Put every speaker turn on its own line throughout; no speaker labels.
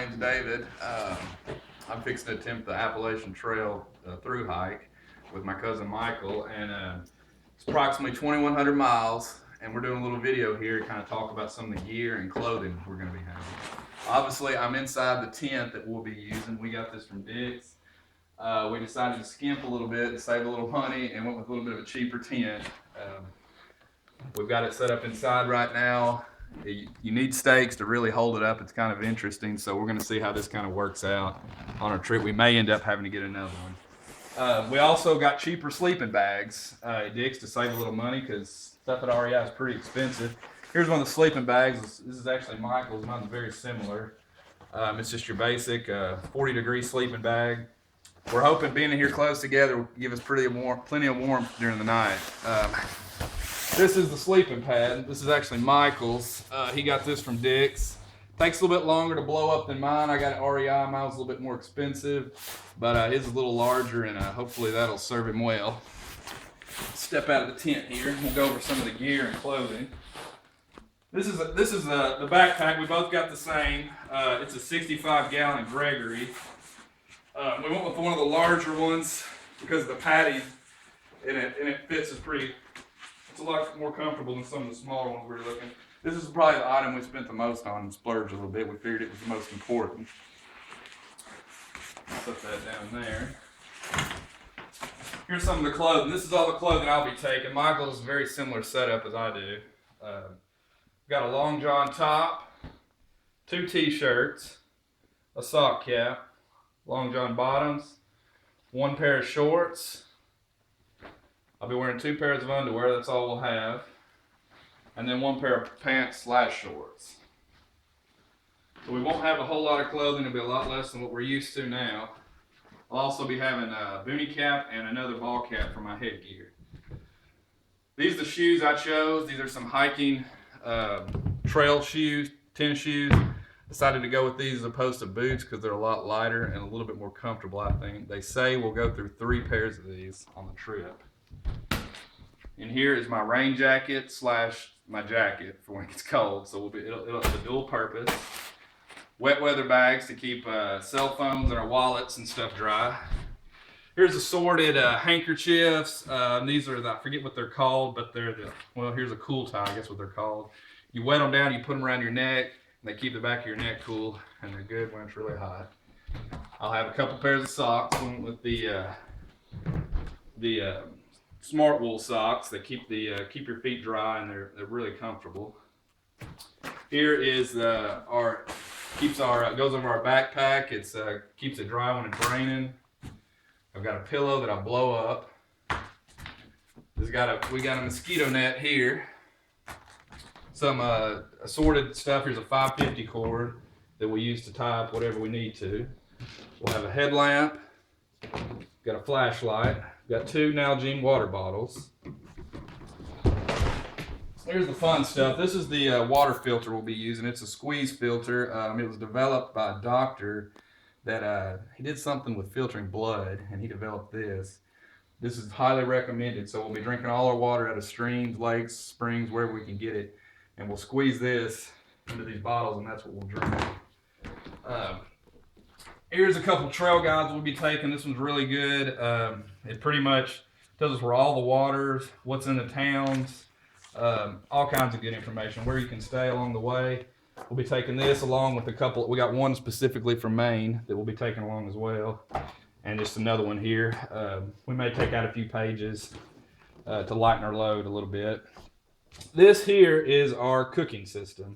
my name's David. I'm fixing to attempt the Appalachian Trail through hike with my cousin Michael, and it's approximately 2,100 miles. And we're doing a little video here to kind of talk about some of the gear and clothing we're going to be having. Obviously, I'm inside the tent that we'll be using. We got this from Dick's. We decided to skimp a little bit to save a little money and went with a little bit of a cheaper tent. We've got it set up inside right now. You need stakes to really hold it up. It's kind of interesting, so we're going to see how this kind of works out on our trip. We may end up having to get another one. We also got cheaper sleeping bags at Dick's to save a little money because stuff at REI is pretty expensive. Here's one of the sleeping bags. This is actually Michael's. Mine's very similar. It's just your basic 40-degree sleeping bag. We're hoping being here close together will give us plenty of warmth during the night. This is the sleeping pad. This is actually Michael's. He got this from Dick's. Takes a little bit longer to blow up than mine. I got it REI. Mine was a little bit more expensive, but his is a little larger, and hopefully that'll serve him well. Step out of the tent here. We'll go over some of the gear and clothing. This is the backpack. We both got the same. It's a 65-gallon Gregory. We went with one of the larger ones because the padding and it fits it's a lot more comfortable than some of the smaller ones we were looking. This is probably the item we spent the most on and splurged a little bit. We figured it was the most important. Put that down there. Here's some of the clothing. This is all the clothing I'll be taking. Michael has a very similar setup as I do. Got a long john top, 2 t-shirts, a sock cap, long john bottoms, 1 pair of shorts. I'll be wearing 2 pairs of underwear, that's all we'll have. And then 1 pair of pants/shorts. So we won't have a whole lot of clothing, it'll be a lot less than what we're used to now. I'll also be having a boonie cap and another ball cap for my headgear. These are the shoes I chose. These are some hiking trail shoes, tennis shoes. Decided to go with these as opposed to boots because they're a lot lighter and a little bit more comfortable, I think. They say we'll go through 3 pairs of these on the trip. And here is my rain jacket / my jacket for when it gets cold. So it'll have a dual purpose. Wet weather bags to keep cell phones and our wallets and stuff dry. Here's assorted handkerchiefs. These are I forget what they're called, but here's a cool tie, I guess what they're called. You wet them down, you put them around your neck, and they keep the back of your neck cool, and they're good when it's really hot. I'll have a couple pairs of socks, one with the smart wool socks that keep your feet dry, and they're really comfortable. Here is goes over our backpack. It's keeps it dry when it's raining. I've got a pillow that I blow up. We got a mosquito net here. Some assorted stuff. Here's a 550 cord that we use to tie up whatever we need to. We'll have a headlamp. Got a flashlight. Got 2 Nalgene water bottles. Here's the fun stuff. This is the water filter we'll be using. It's a squeeze filter. It was developed by a doctor that he did something with filtering blood, and he developed this. This is highly recommended. So we'll be drinking all our water out of streams, lakes, springs, wherever we can get it, and we'll squeeze this into these bottles, and that's what we'll drink. Here's a couple trail guides we'll be taking. This one's really good. It pretty much tells us where all the waters, what's in the towns, all kinds of good information, where you can stay along the way. We'll be taking this along with a couple. We got one specifically from Maine that we'll be taking along as well, and just another one here. We may take out a few pages to lighten our load a little bit. This here is our cooking system.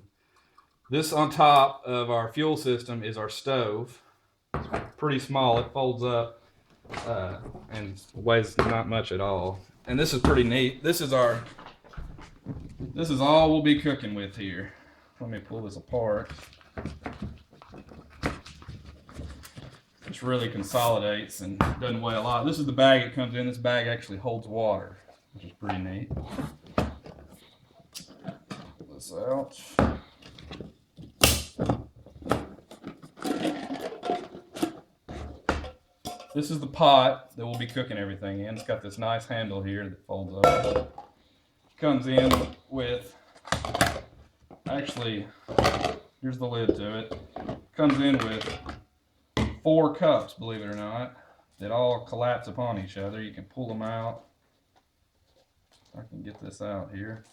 This on top of our fuel system is our stove. It's pretty small. It folds up and weighs not much at all. And this is pretty neat. This is all we'll be cooking with here. Let me pull this apart. This really consolidates and doesn't weigh a lot. This is the bag it comes in. This bag actually holds water, which is pretty neat. Pull this out. This is the pot that we'll be cooking everything in. It's got this nice handle here that folds up. Comes in with, actually, here's the lid to it.
comes in with 4 cups, believe it or not, that all collapse upon each other. You can pull them out. I can get this out here.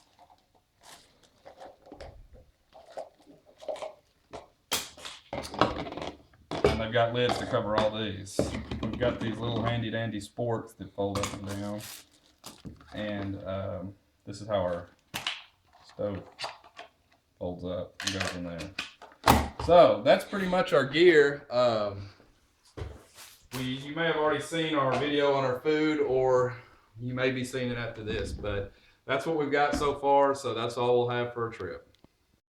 And they've got lids to cover all these. We've got these little handy dandy sports that fold up and down. And this is how our stove folds up and goes in there. So that's pretty much our gear. You may have already seen our video on our food, or you may be seeing it after this, but that's what we've got so far. So that's all we'll have for a trip.